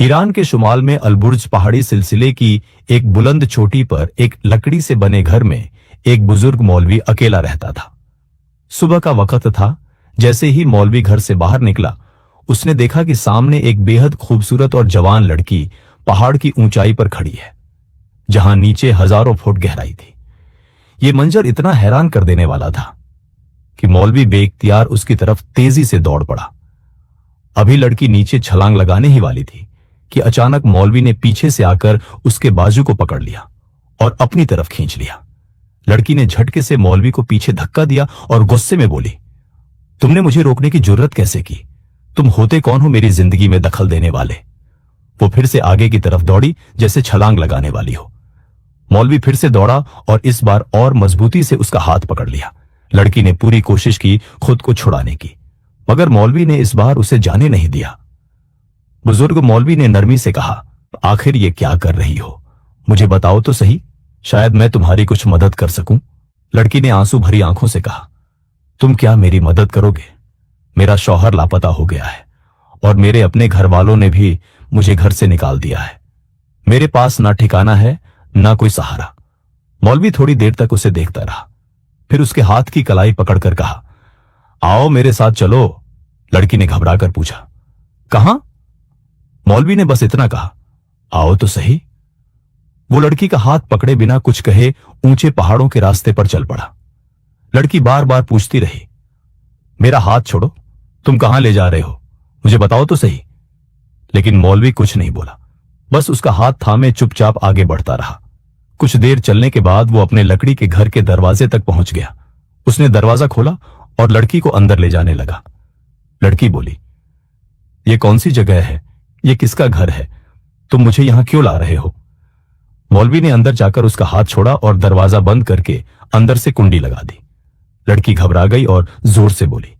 Iran के शुमाल में Alborz पहाड़ी सिलसिले की एक बुलंद चोटी पर एक लकड़ी से बने घर में एक बुजुर्ग मौलवी अकेला रहता था। सुबह का वक्त था। जैसे ही मौलवी घर से बाहर निकला, उसने देखा कि सामने एक बेहद खूबसूरत और जवान लड़की पहाड़ की ऊंचाई पर खड़ी है, जहां नीचे हजारों फुट गहराई थी। यह मंजर इतना हैरान कर देने वाला था कि मौलवी बेइख्तियार उसकी तरफ तेजी से दौड़ पड़ा। अभी लड़की नीचे छलांग लगाने ही वाली थी कि अचानक मौलवी ने पीछे से आकर उसके बाजू को पकड़ लिया और अपनी तरफ खींच लिया। लड़की ने झटके से मौलवी को पीछे धक्का दिया और गुस्से में बोली, तुमने मुझे रोकने की जुर्रत कैसे की? तुम होते कौन हो मेरी जिंदगी में दखल देने वाले? वो फिर से आगे की तरफ दौड़ी जैसे छलांग लगाने वाली हो। मौलवी फिर से दौड़ा और इस बार और मजबूती से उसका हाथ पकड़ लिया। लड़की ने पूरी कोशिश की खुद को छुड़ाने की, मगर मौलवी ने इस बार उसे जाने नहीं दिया। बुजुर्ग मौलवी ने नरमी से कहा, आखिर ये क्या कर रही हो? मुझे बताओ तो सही, शायद मैं तुम्हारी कुछ मदद कर सकूं। लड़की ने आंसू भरी आंखों से कहा, तुम क्या मेरी मदद करोगे? मेरा शौहर लापता हो गया है और मेरे अपने घर वालों ने भी मुझे घर से निकाल दिया है। मेरे पास ना ठिकाना है ना कोई सहारा। मौलवी थोड़ी देर तक उसे देखता रहा, फिर उसके हाथ की कलाई पकड़कर कहा, आओ मेरे साथ चलो। लड़की ने घबराकर पूछा, कहां? मौलवी ने बस इतना कहा, आओ तो सही। वो लड़की का हाथ पकड़े बिना कुछ कहे ऊंचे पहाड़ों के रास्ते पर चल पड़ा। लड़की बार बार पूछती रही, मेरा हाथ छोड़ो, तुम कहां ले जा रहे हो? मुझे बताओ तो सही। लेकिन मौलवी कुछ नहीं बोला, बस उसका हाथ थामे चुपचाप आगे बढ़ता रहा। कुछ देर चलने के बाद वो अपने लकड़ी के घर के दरवाजे तक पहुंच गया। उसने दरवाजा खोला और लड़की को अंदर ले जाने लगा। लड़की बोली, ये कौन सी जगह है? ये किसका घर है? तुम मुझे यहां क्यों ला रहे हो? मौलवी ने अंदर जाकर उसका हाथ छोड़ा और दरवाजा बंद करके अंदर से कुंडी लगा दी। लड़की घबरा गई और जोर से बोली,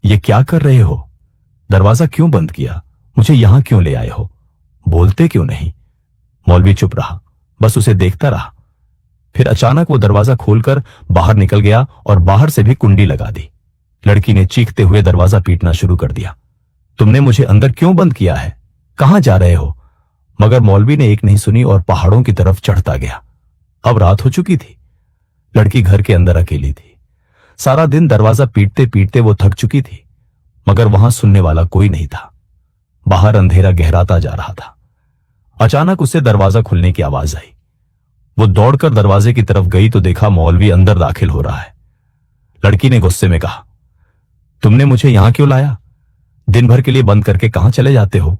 ये क्या कर रहे हो? दरवाजा क्यों बंद किया? मुझे यहां क्यों ले आए हो? बोलते क्यों नहीं? मौलवी चुप रहा, बस उसे देखता रहा। फिर अचानक वो दरवाजा खोलकर बाहर निकल गया और बाहर से भी कुंडी लगा दी। लड़की ने चीखते हुए दरवाजा पीटना शुरू कर दिया, तुमने मुझे अंदर क्यों बंद किया है? कहां जा रहे हो? मगर मौलवी ने एक नहीं सुनी और पहाड़ों की तरफ चढ़ता गया। अब रात हो चुकी थी। लड़की घर के अंदर अकेली थी। सारा दिन दरवाजा पीटते पीटते वो थक चुकी थी, मगर वहां सुनने वाला कोई नहीं था। बाहर अंधेरा गहराता जा रहा था। अचानक उसे दरवाजा खुलने की आवाज आई। वो दौड़कर दरवाजे की तरफ गई तो देखा मौलवी अंदर दाखिल हो रहा है। लड़की ने गुस्से में कहा, तुमने मुझे यहां क्यों लाया? दिन भर के लिए बंद करके कहां चले जाते हो?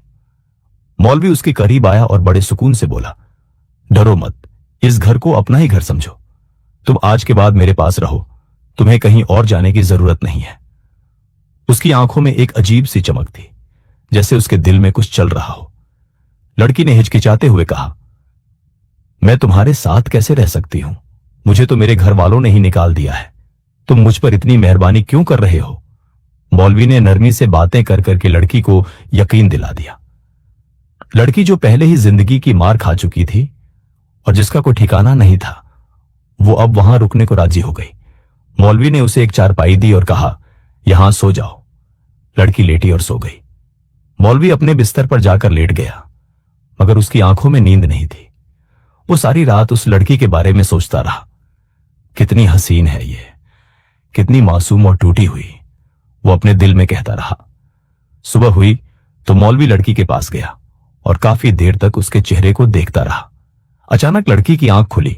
मौलवी उसके करीब आया और बड़े सुकून से बोला, डरो मत, इस घर को अपना ही घर समझो। तुम आज के बाद मेरे पास रहो, तुम्हें कहीं और जाने की जरूरत नहीं है। उसकी आंखों में एक अजीब सी चमक थी, जैसे उसके दिल में कुछ चल रहा हो। लड़की ने हिचकिचाते हुए कहा, मैं तुम्हारे साथ कैसे रह सकती हूं? मुझे तो मेरे घर वालों ने ही निकाल दिया है। तुम मुझ पर इतनी मेहरबानी क्यों कर रहे हो? मौलवी ने नरमी से बातें कर करके लड़की को यकीन दिला दिया। लड़की जो पहले ही जिंदगी की मार खा चुकी थी और जिसका कोई ठिकाना नहीं था, वो अब वहां रुकने को राजी हो गई। मौलवी ने उसे एक चारपाई दी और कहा, यहां सो जाओ। लड़की लेटी और सो गई। मौलवी अपने बिस्तर पर जाकर लेट गया, मगर उसकी आंखों में नींद नहीं थी। वो सारी रात उस लड़की के बारे में सोचता रहा। कितनी हसीन है ये, कितनी मासूम और टूटी हुई, वो अपने दिल में कहता रहा। सुबह हुई तो मौलवी लड़की के पास गया और काफी देर तक उसके चेहरे को देखता रहा। अचानक लड़की की आंख खुली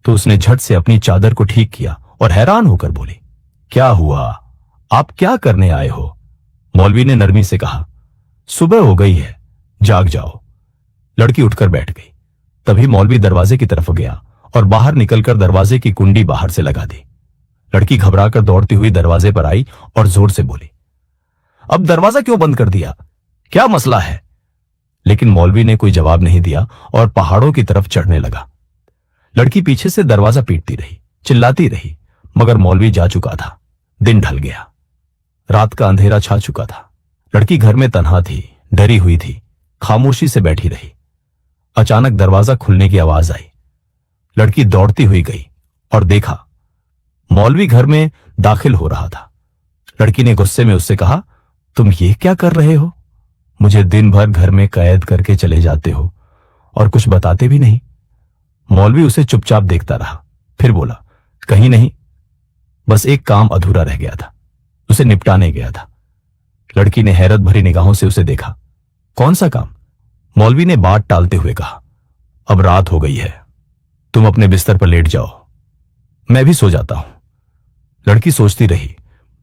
तो उसने झट से अपनी चादर को ठीक किया और हैरान होकर बोली, क्या हुआ? आप क्या करने आए हो? मौलवी ने नरमी से कहा, सुबह हो गई है, जाग जाओ। लड़की उठकर बैठ गई। तभी मौलवी दरवाजे की तरफ गया और बाहर निकलकर दरवाजे की कुंडी बाहर से लगा दी। लड़की घबराकर दौड़ती हुई दरवाजे पर आई और जोर से बोली, अब दरवाजा क्यों बंद कर दिया? क्या मसला है? लेकिन मौलवी ने कोई जवाब नहीं दिया और पहाड़ों की तरफ चढ़ने लगा। लड़की पीछे से दरवाजा पीटती रही, चिल्लाती रही, मगर मौलवी जा चुका था। दिन ढल गया। रात का अंधेरा छा चुका था। लड़की घर में तन्हा थी, डरी हुई थी, खामोशी से बैठी रही। अचानक दरवाजा खुलने की आवाज आई। लड़की दौड़ती हुई गई और देखा मौलवी घर में दाखिल हो रहा था। लड़की ने गुस्से में उससे कहा, तुम ये क्या कर रहे हो? मुझे दिन भर घर में कैद करके चले जाते हो और कुछ बताते भी नहीं। मौलवी उसे चुपचाप देखता रहा, फिर बोला, कहीं नहीं, बस एक काम अधूरा रह गया था, उसे निपटाने गया था। लड़की ने हैरत भरी निगाहों से उसे देखा। कौन सा काम? मौलवी ने बात टालते हुए कहा, अब रात हो गई है, तुम अपने बिस्तर पर लेट जाओ, मैं भी सो जाता हूं। लड़की सोचती रही,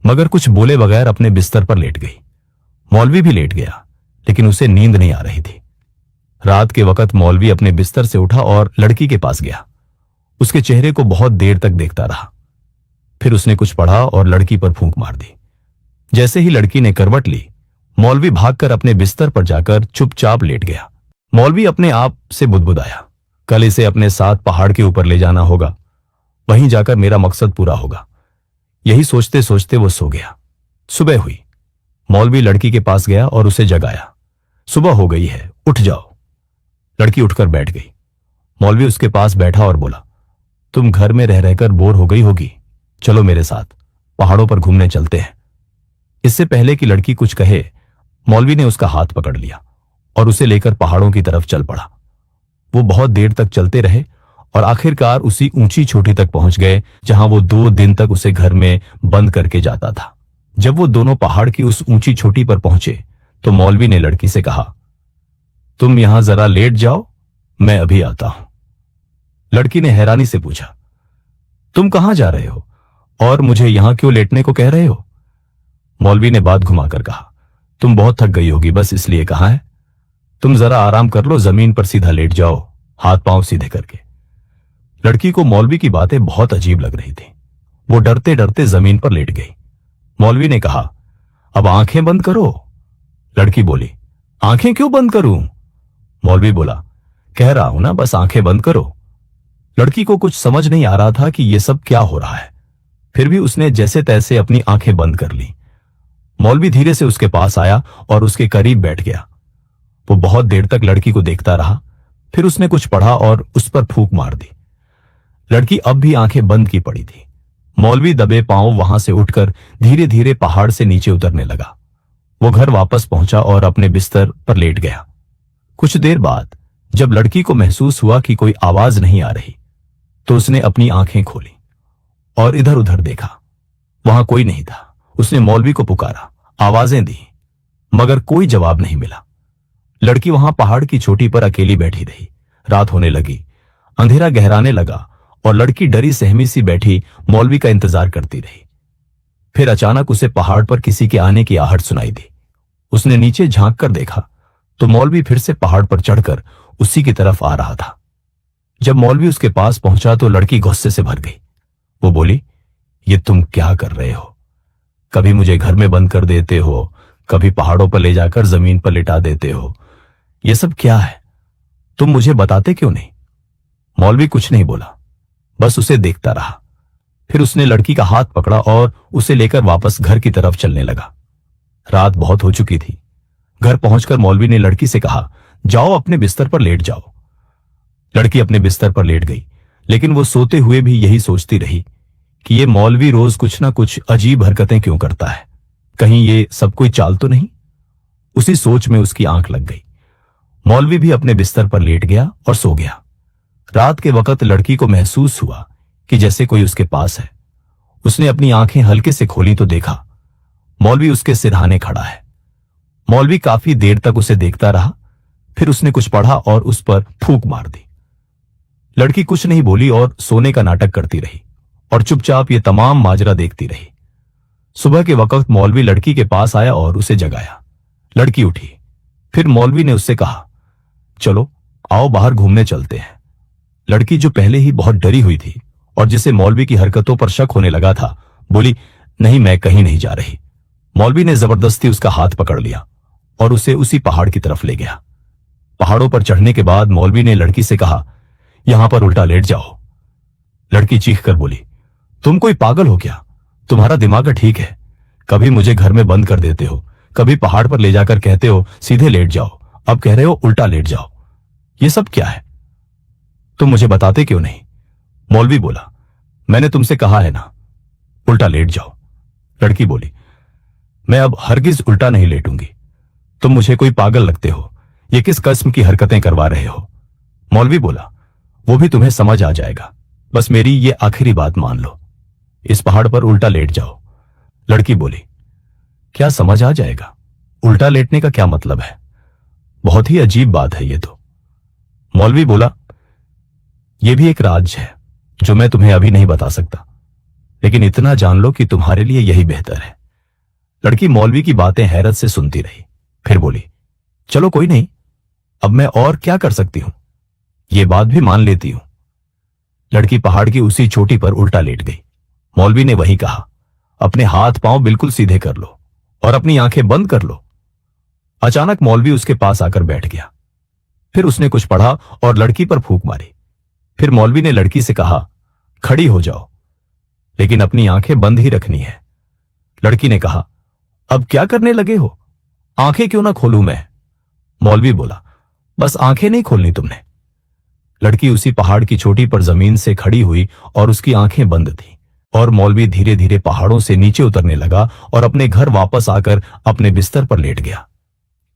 मगर कुछ बोले बगैर अपने बिस्तर पर लेट गई। मौलवी भी लेट गया, लेकिन उसे नींद नहीं आ रही थी। रात के वक्त मौलवी अपने बिस्तर से उठा और लड़की के पास गया। उसके चेहरे को बहुत देर तक देखता रहा। फिर उसने कुछ पढ़ा और लड़की पर फूंक मार दी। जैसे ही लड़की ने करवट ली, मौलवी भागकर अपने बिस्तर पर जाकर चुपचाप लेट गया। मौलवी अपने आप से बुदबुदाया, कल इसे अपने साथ पहाड़ के ऊपर ले जाना होगा, वहीं जाकर मेरा मकसद पूरा होगा। यही सोचते सोचते वो सो गया। सुबह हुई। मौलवी लड़की के पास गया और उसे जगाया। सुबह हो गई है, उठ जाओ। लड़की उठकर बैठ गई। मौलवी उसके पास बैठा और बोला, तुम घर में रह रहकर बोर हो गई होगी, चलो मेरे साथ पहाड़ों पर घूमने चलते हैं। इससे पहले कि लड़की कुछ कहे, मौलवी ने उसका हाथ पकड़ लिया और उसे लेकर पहाड़ों की तरफ चल पड़ा। वो बहुत देर तक चलते रहे और आखिरकार उसी ऊंची चोटी तक पहुंच गए जहां वो 2 दिन तक उसे घर में बंद करके जाता था। जब वो दोनों पहाड़ की उस ऊंची चोटी पर पहुंचे तो मौलवी ने लड़की से कहा, तुम यहां जरा लेट जाओ, मैं अभी आता हूं। लड़की ने हैरानी से पूछा, तुम कहां जा रहे हो और मुझे यहां क्यों लेटने को कह रहे हो? मौलवी ने बात घुमाकर कहा, तुम बहुत थक गई होगी, बस इसलिए कहा है। तुम जरा आराम कर लो, जमीन पर सीधा लेट जाओ, हाथ पांव सीधे करके। लड़की को मौलवी की बातें बहुत अजीब लग रही थी। वो डरते डरते जमीन पर लेट गई। मौलवी ने कहा, अब आंखें बंद करो। लड़की बोली, आंखें क्यों बंद करूं? मौलवी बोला, कह रहा हूं ना, बस आंखें बंद करो। लड़की को कुछ समझ नहीं आ रहा था कि यह सब क्या हो रहा है। फिर भी उसने जैसे तैसे अपनी आंखें बंद कर ली। मौलवी धीरे से उसके पास आया और उसके करीब बैठ गया। वो बहुत देर तक लड़की को देखता रहा। फिर उसने कुछ पढ़ा और उस पर फूंक मार दी। लड़की अब भी आंखें बंद की पड़ी थी। मौलवी दबे पांव वहां से उठकर धीरे धीरे पहाड़ से नीचे उतरने लगा। वो घर वापस पहुंचा और अपने बिस्तर पर लेट गया। कुछ देर बाद जब लड़की को महसूस हुआ कि कोई आवाज नहीं आ रही, तो उसने अपनी आंखें खोली और इधर उधर देखा। वहां कोई नहीं था। उसने मौलवी को पुकारा, आवाजें दी, मगर कोई जवाब नहीं मिला। लड़की वहां पहाड़ की चोटी पर अकेली बैठी रही। रात होने लगी, अंधेरा गहराने लगा और लड़की डरी सहमी सी बैठी मौलवी का इंतजार करती रही। फिर अचानक उसे पहाड़ पर किसी के आने की आहट सुनाई दी। उसने नीचे झांक कर देखा तो मौलवी फिर से पहाड़ पर चढ़कर उसी की तरफ आ रहा था। जब मौलवी उसके पास पहुंचा तो लड़की गुस्से से भर गई। वो बोली, ये तुम क्या कर रहे हो? कभी मुझे घर में बंद कर देते हो, कभी पहाड़ों पर ले जाकर जमीन पर लिटा देते हो। ये सब क्या है? तुम मुझे बताते क्यों नहीं? मौलवी कुछ नहीं बोला, बस उसे देखता रहा। फिर उसने लड़की का हाथ पकड़ा और उसे लेकर वापस घर की तरफ चलने लगा। रात बहुत हो चुकी थी। घर पहुंचकर मौलवी ने लड़की से कहा, जाओ अपने बिस्तर पर लेट जाओ। लड़की अपने बिस्तर पर लेट गई, लेकिन वो सोते हुए भी यही सोचती रही कि ये मौलवी रोज कुछ ना कुछ अजीब हरकतें क्यों करता है, कहीं ये सब कोई चाल तो नहीं। उसी सोच में उसकी आंख लग गई। मौलवी भी अपने बिस्तर पर लेट गया और सो गया। रात के वक्त लड़की को महसूस हुआ कि जैसे कोई उसके पास है। उसने अपनी आंखें हल्के से खोली तो देखा मौलवी उसके सिरहाने खड़ा है। मौलवी काफी देर तक उसे देखता रहा। फिर उसने कुछ पढ़ा और उस पर फूंक मार दी। लड़की कुछ नहीं बोली और सोने का नाटक करती रही और चुपचाप ये तमाम माजरा देखती रही। सुबह के वक्त मौलवी लड़की के पास आया और उसे जगाया। लड़की उठी। फिर मौलवी ने उससे कहा, चलो आओ बाहर घूमने चलते हैं। लड़की जो पहले ही बहुत डरी हुई थी और जिसे मौलवी की हरकतों पर शक होने लगा था, बोली, नहीं, मैं कहीं नहीं जा रही। मौलवी ने जबरदस्ती उसका हाथ पकड़ लिया और उसे उसी पहाड़ की तरफ ले गया। पहाड़ों पर चढ़ने के बाद मौलवी ने लड़की से कहा, यहां पर उल्टा लेट जाओ। लड़की चीख कर बोली, तुम कोई पागल हो क्या? तुम्हारा दिमाग ठीक है? कभी मुझे घर में बंद कर देते हो, कभी पहाड़ पर ले जाकर कहते हो सीधे लेट जाओ, अब कह रहे हो उल्टा लेट जाओ। ये सब क्या है? तुम मुझे बताते क्यों नहीं? मौलवी बोला, मैंने तुमसे कहा है ना, उल्टा लेट जाओ। लड़की बोली, मैं अब हरगिज उल्टा नहीं लेटूंगी। तुम मुझे कोई पागल लगते हो, ये किस किस्म की हरकतें करवा रहे हो? मौलवी बोला, वो भी तुम्हें समझ आ जाएगा, बस मेरी ये आखिरी बात मान लो, इस पहाड़ पर उल्टा लेट जाओ। लड़की बोली, क्या समझ आ जाएगा? उल्टा लेटने का क्या मतलब है? बहुत ही अजीब बात है ये तो। मौलवी बोला, यह भी एक राज है जो मैं तुम्हें अभी नहीं बता सकता, लेकिन इतना जान लो कि तुम्हारे लिए यही बेहतर है। लड़की मौलवी की बातें हैरत से सुनती रही, फिर बोली, चलो कोई नहीं, अब मैं और क्या कर सकती हूं, ये बात भी मान लेती हूं। लड़की पहाड़ की उसी चोटी पर उल्टा लेट गई। मौलवी ने वही कहा, अपने हाथ पांव बिल्कुल सीधे कर लो और अपनी आंखें बंद कर लो। अचानक मौलवी उसके पास आकर बैठ गया। फिर उसने कुछ पढ़ा और लड़की पर फूंक मारी। फिर मौलवी ने लड़की से कहा, खड़ी हो जाओ, लेकिन अपनी आंखें बंद ही रखनी है। लड़की ने कहा, अब क्या करने लगे हो, आंखें क्यों ना खोलूं मैं? मौलवी बोला, बस आंखें नहीं खोलनी तुमने। लड़की उसी पहाड़ की चोटी पर जमीन से खड़ी हुई और उसकी आंखें बंद थीं, और मौलवी धीरे धीरे पहाड़ों से नीचे उतरने लगा और अपने घर वापस आकर अपने बिस्तर पर लेट गया।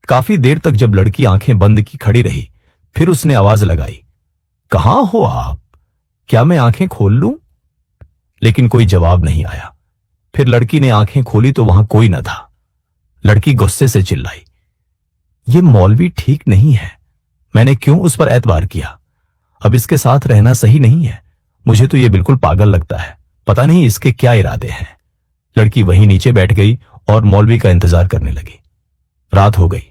काफी देर तक जब लड़की आंखें बंद की खड़ी रही, फिर उसने आवाज लगाई, कहां हो आप, क्या मैं आंखें खोल लूं? लेकिन कोई जवाब नहीं आया। फिर लड़की ने आंखें खोली तो वहां कोई न था। लड़की गुस्से से चिल्लाई, ये मौलवी ठीक नहीं है, मैंने क्यों उस पर एतबार किया? अब इसके साथ रहना सही नहीं है, मुझे तो ये बिल्कुल पागल लगता है, पता नहीं इसके क्या इरादे हैं। लड़की वहीं नीचे बैठ गई और मौलवी का इंतजार करने लगी। रात हो गई।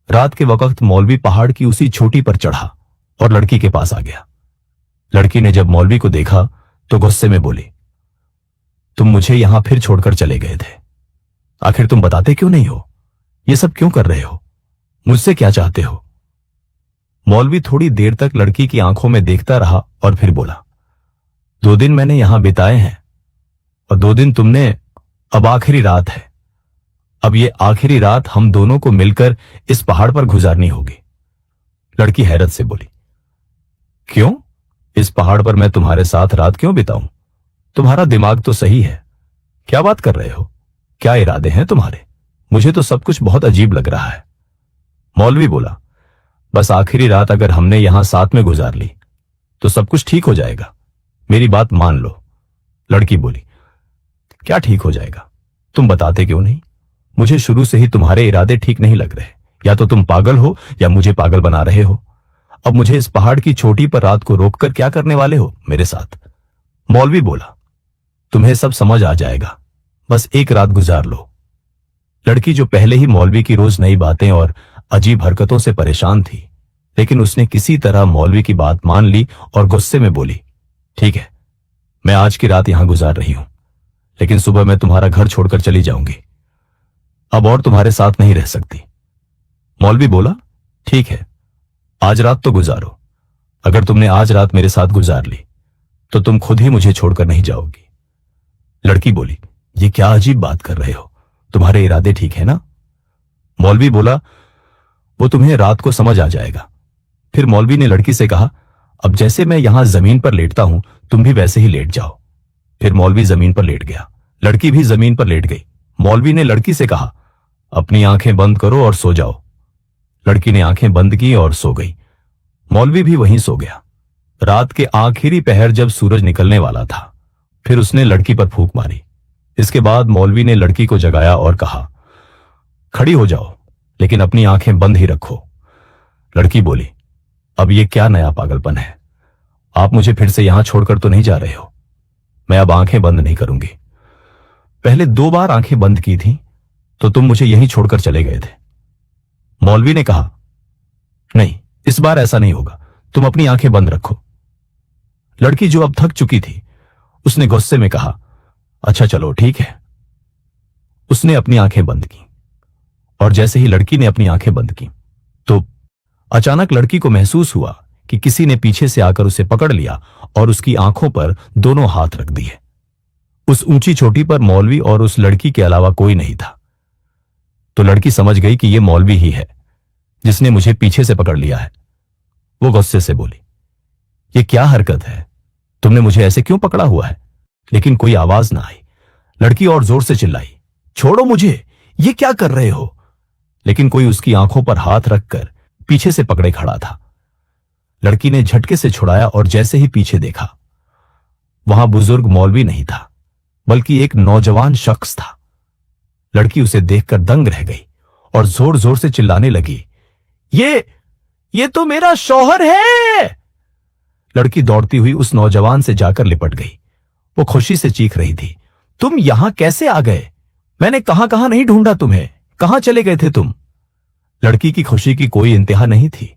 रात के वक्त मौलवी पहाड़ की उसी चोटी पर चढ़ा और लड़की के पास आ गया। लड़की ने जब मौलवी को देखा तो गुस्से में बोली, तुम मुझे यहां फिर छोड़कर चले गए थे, आखिर तुम बताते क्यों नहीं हो? ये सब क्यों कर रहे हो? मुझसे क्या चाहते हो? मौलवी थोड़ी देर तक लड़की की आंखों में देखता रहा और फिर बोला, 2 दिन मैंने यहां बिताए हैं और 2 दिन तुमने, अब आखिरी रात है, अब ये आखिरी रात हम दोनों को मिलकर इस पहाड़ पर गुजारनी होगी। लड़की हैरत से बोली, क्यों? इस पहाड़ पर मैं तुम्हारे साथ रात क्यों बिताऊं? तुम्हारा दिमाग तो सही है, क्या बात कर रहे हो? क्या इरादे हैं तुम्हारे? मुझे तो सब कुछ बहुत अजीब लग रहा है। मौलवी बोला, बस आखिरी रात अगर हमने यहां साथ में गुजार ली तो सब कुछ ठीक हो जाएगा, मेरी बात मान लो। लड़की बोली, क्या ठीक हो जाएगा? तुम बताते क्यों नहीं? मुझे शुरू से ही तुम्हारे इरादे ठीक नहीं लग रहे, या तो तुम पागल हो या मुझे पागल बना रहे हो। अब मुझे इस पहाड़ की चोटी पर रात को रोककर क्या करने वाले हो मेरे साथ? मौलवी बोला, तुम्हें सब समझ आ जाएगा, बस एक रात गुजार लो। लड़की जो पहले ही मौलवी की रोज नई बातें और अजीब हरकतों से परेशान थी, लेकिन उसने किसी तरह मौलवी की बात मान ली और गुस्से में बोली, ठीक है, मैं आज की रात यहां गुजार रही हूं, लेकिन सुबह मैं तुम्हारा घर छोड़कर चली जाऊंगी, अब और तुम्हारे साथ नहीं रह सकती। मौलवी बोला, ठीक है, आज रात तो गुजारो, अगर तुमने आज रात मेरे साथ गुजार ली तो तुम खुद ही मुझे छोड़कर नहीं जाओगी। लड़की बोली, ये क्या अजीब बात कर रहे हो, तुम्हारे इरादे ठीक है ना? मौलवी बोला, वो तुम्हें रात को समझ आ जाएगा। फिर मौलवी ने लड़की से कहा, अब जैसे मैं यहां जमीन पर लेटता हूं तुम भी वैसे ही लेट जाओ। फिर मौलवी जमीन पर लेट गया, लड़की भी जमीन पर लेट गई। मौलवी ने लड़की से कहा, अपनी आंखें बंद करो और सो जाओ। लड़की ने आंखें बंद की और सो गई। मौलवी भी वहीं सो गया। रात के आखिरी पहर जब सूरज निकलने वाला था, फिर उसने लड़की पर फूंक मारी। इसके बाद मौलवी ने लड़की को जगाया और कहा, खड़ी हो जाओ, लेकिन अपनी आंखें बंद ही रखो। लड़की बोली, अब ये क्या नया पागलपन है? आप मुझे फिर से यहां छोड़कर तो नहीं जा रहे हो? मैं अब आंखें बंद नहीं करूंगी। पहले 2 बार आंखें बंद की थी तो तुम मुझे यहीं छोड़कर चले गए थे। मौलवी ने कहा, नहीं, इस बार ऐसा नहीं होगा, तुम अपनी आंखें बंद रखो। लड़की जो अब थक चुकी थी, उसने गुस्से में कहा, अच्छा चलो ठीक है। उसने अपनी आंखें बंद की और जैसे ही लड़की ने अपनी आंखें बंद की तो अचानक लड़की को महसूस हुआ कि किसी ने पीछे से आकर उसे पकड़ लिया और उसकी आंखों पर दोनों हाथ रख दिए। उस ऊंची चोटी पर मौलवी और उस लड़की के अलावा कोई नहीं था। तो लड़की समझ गई कि यह मौलवी ही है जिसने मुझे पीछे से पकड़ लिया है। वो गुस्से से बोली, यह क्या हरकत है, तुमने मुझे ऐसे क्यों पकड़ा हुआ है? लेकिन कोई आवाज ना आई। लड़की और जोर से चिल्लाई, छोड़ो मुझे, ये क्या कर रहे हो? लेकिन कोई उसकी आंखों पर हाथ रखकर पीछे से पकड़े खड़ा था। लड़की ने झटके से छुड़ाया और जैसे ही पीछे देखा, वहां बुजुर्ग मौलवी नहीं था, बल्कि एक नौजवान शख्स था। लड़की उसे देखकर दंग रह गई और जोर जोर से चिल्लाने लगी, ये तो मेरा शौहर है। लड़की दौड़ती हुई उस नौजवान से जाकर लिपट गई। वो खुशी से चीख रही थी, तुम यहां कैसे आ गए? मैंने कहां कहां नहीं ढूंढा तुम्हें, कहां चले गए थे तुम? लड़की की खुशी की कोई इंतहा नहीं थी।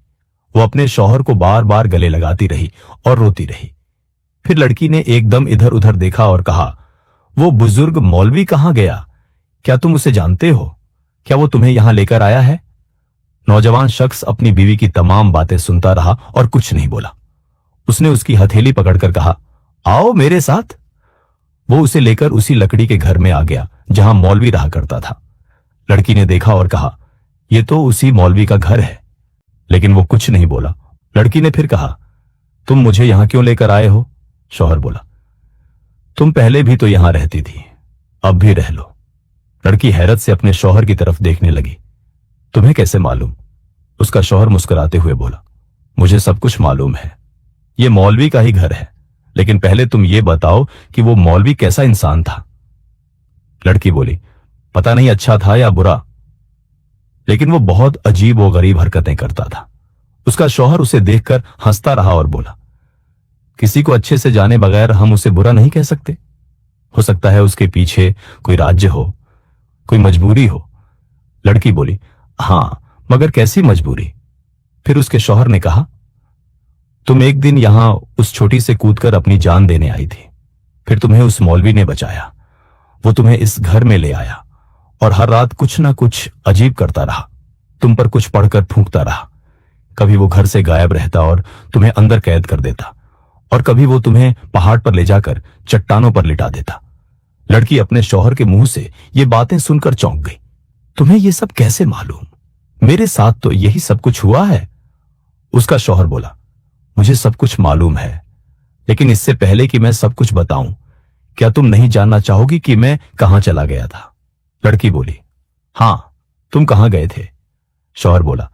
वो अपने शौहर को बार बार गले लगाती रही और रोती रही। फिर लड़की ने एकदम इधर उधर देखा और कहा, वो बुजुर्ग मौलवी कहां गया? क्या तुम उसे जानते हो? क्या वो तुम्हें यहां लेकर आया है? नौजवान शख्स अपनी बीवी की तमाम बातें सुनता रहा और कुछ नहीं बोला। उसने उसकी हथेली पकड़कर कहा, आओ मेरे साथ। वो उसे लेकर उसी लकड़ी के घर में आ गया जहां मौलवी रहा करता था। लड़की ने देखा और कहा, यह तो उसी मौलवी का घर है, लेकिन वो कुछ नहीं बोला। लड़की ने फिर कहा, तुम मुझे यहां क्यों लेकर आए हो? शौहर बोला, तुम पहले भी तो यहां रहती थी, अब भी रह लो। लड़की हैरत से अपने शौहर की तरफ देखने लगी। तुम्हें कैसे मालूम? उसका शौहर मुस्कुराते हुए बोला, मुझे सब कुछ मालूम है। यह मौलवी का ही घर है, लेकिन पहले तुम ये बताओ कि वो मौलवी कैसा इंसान था? लड़की बोली, पता नहीं अच्छा था या बुरा, लेकिन वो बहुत अजीब व गरीब हरकतें करता था। उसका शौहर उसे देखकर हंसता रहा और बोला, किसी को अच्छे से जाने बगैर हम उसे बुरा नहीं कह सकते। हो सकता है उसके पीछे कोई राज्य हो, कोई मजबूरी हो। लड़की बोली, हां, मगर कैसी मजबूरी? फिर उसके शौहर ने कहा, तुम एक दिन यहां उस छोटी से कूदकर अपनी जान देने आई थी, फिर तुम्हें उस मौलवी ने बचाया। वो तुम्हें इस घर में ले आया और हर रात कुछ ना कुछ अजीब करता रहा, तुम पर कुछ पढ़कर फूंकता रहा। कभी वो घर से गायब रहता और तुम्हें अंदर कैद कर देता, और कभी वो तुम्हें पहाड़ पर ले जाकर चट्टानों पर लिटा देता। लड़की अपने शौहर के मुंह से ये बातें सुनकर चौंक गई। तुम्हें ये सब कैसे मालूम? मेरे साथ तो यही सब कुछ हुआ है। उसका शौहर बोला, मुझे सब कुछ मालूम है, लेकिन इससे पहले कि मैं सब कुछ बताऊं, क्या तुम नहीं जानना चाहोगी कि मैं कहां चला गया था? लड़की बोली, हां, तुम कहां गए थे? शौहर बोला,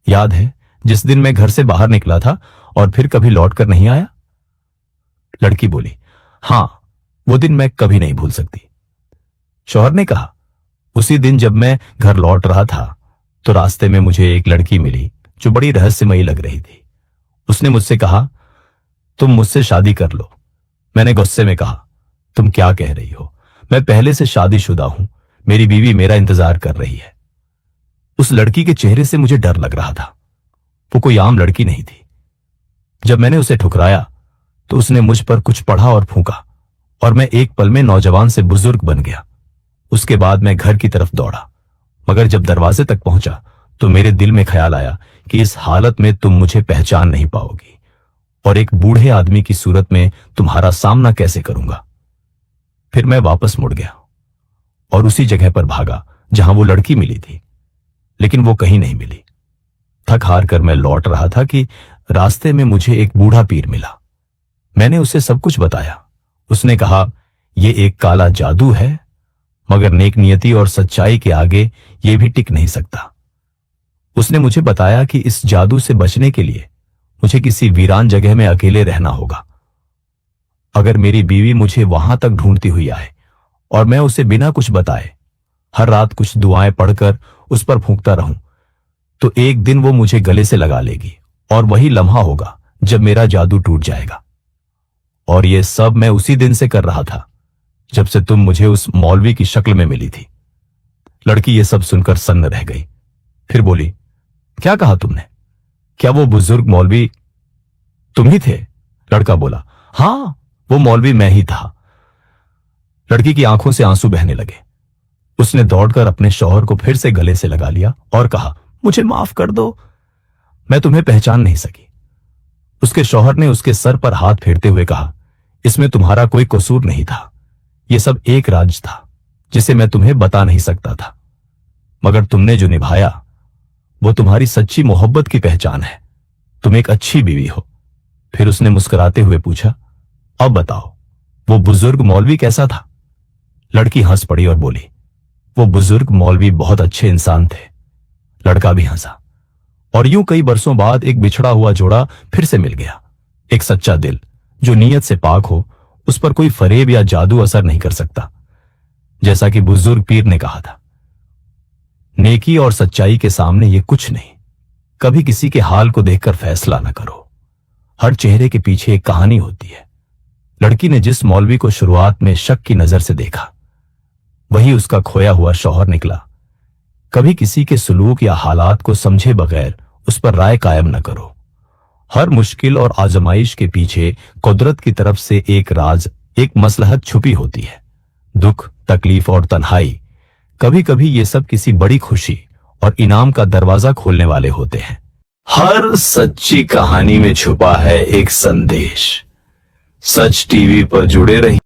याद है जिस दिन मैं घर से बाहर निकला था और फिर कभी लौट कर नहीं आया? लड़की बोली, हां, वो दिन मैं कभी नहीं भूल सकती। शौहर ने कहा, उसी दिन जब मैं घर लौट रहा था तो रास्ते में मुझे एक लड़की मिली जो बड़ी रहस्यमयी लग रही थी। उसने मुझसे कहा, तुम मुझसे शादी कर लो। मैंने गुस्से में कहा, तुम क्या कह रही हो? मैं पहले से शादीशुदा हूं, मेरी बीवी मेरा इंतजार कर रही है। उस लड़की के चेहरे से मुझे डर लग रहा था। वो कोई आम लड़की नहीं थी। जब मैंने उसे ठुकराया तो उसने मुझ पर कुछ पढ़ा और फूंका, और मैं एक पल में नौजवान से बुजुर्ग बन गया। उसके बाद मैं घर की तरफ दौड़ा, मगर जब दरवाजे तक पहुंचा तो मेरे दिल में ख्याल आया कि इस हालत में तुम मुझे पहचान नहीं पाओगी, और एक बूढ़े आदमी की सूरत में तुम्हारा सामना कैसे करूंगा। फिर मैं वापस मुड़ गया और उसी जगह पर भागा जहां वो लड़की मिली थी, लेकिन वो कहीं नहीं मिली। थक हार कर मैं लौट रहा था कि रास्ते में मुझे एक बूढ़ा पीर मिला। मैंने उसे सब कुछ बताया। उसने कहा, यह एक काला जादू है, मगर नेक नियति और सच्चाई के आगे यह भी टिक नहीं सकता। उसने मुझे बताया कि इस जादू से बचने के लिए मुझे किसी वीरान जगह में अकेले रहना होगा। अगर मेरी बीवी मुझे वहां तक ढूंढती हुई आए और मैं उसे बिना कुछ बताए हर रात कुछ दुआएं पढ़कर उस पर फूंकता रहूं, तो एक दिन वो मुझे गले से लगा लेगी, और वही लम्हा होगा जब मेरा जादू टूट जाएगा। और ये सब मैं उसी दिन से कर रहा था जब से तुम मुझे उस मौलवी की शक्ल में मिली थी। लड़की ये सब सुनकर सन्न रह गई। फिर बोली, क्या कहा तुमने? क्या वो बुजुर्ग मौलवी तुम ही थे? लड़का बोला, हां, वो मौलवी मैं ही था। लड़की की आंखों से आंसू बहने लगे। उसने दौड़कर अपने शौहर को फिर से गले से लगा लिया और कहा, मुझे माफ कर दो, मैं तुम्हें पहचान नहीं सकी। उसके शौहर ने उसके सर पर हाथ फेरते हुए कहा, इसमें तुम्हारा कोई कसूर नहीं था। यह सब एक राज था जिसे मैं तुम्हें बता नहीं सकता था, मगर तुमने जो निभाया वो तुम्हारी सच्ची मोहब्बत की पहचान है। तुम एक अच्छी बीवी हो। फिर उसने मुस्कुराते हुए पूछा, अब बताओ, वो बुजुर्ग मौलवी कैसा था? लड़की हंस पड़ी और बोली, वो बुजुर्ग मौलवी बहुत अच्छे इंसान थे। लड़का भी हंसा। और यूं कई बरसों बाद एक बिछड़ा हुआ जोड़ा फिर से मिल गया। एक सच्चा दिल जो नीयत से पाक हो, उस पर कोई फरेब या जादू असर नहीं कर सकता। जैसा कि बुजुर्ग पीर ने कहा था, नेकी और सच्चाई के सामने ये कुछ नहीं। कभी किसी के हाल को देखकर फैसला न करो। हर चेहरे के पीछे एक कहानी होती है। लड़की ने जिस मौलवी को शुरुआत में शक की नजर से देखा, वही उसका खोया हुआ शौहर निकला। कभी किसी के सुलूक या हालात को समझे बगैर उस पर राय कायम न करो। हर मुश्किल और आजमाइश के पीछे कुदरत की तरफ से एक राज, एक मसलहत छुपी होती है। दुख, तकलीफ और तन्हाई, कभी कभी ये सब किसी बड़ी खुशी और इनाम का दरवाजा खोलने वाले होते हैं। हर सच्ची कहानी में छुपा है एक संदेश। सच टीवी पर जुड़े रहिए।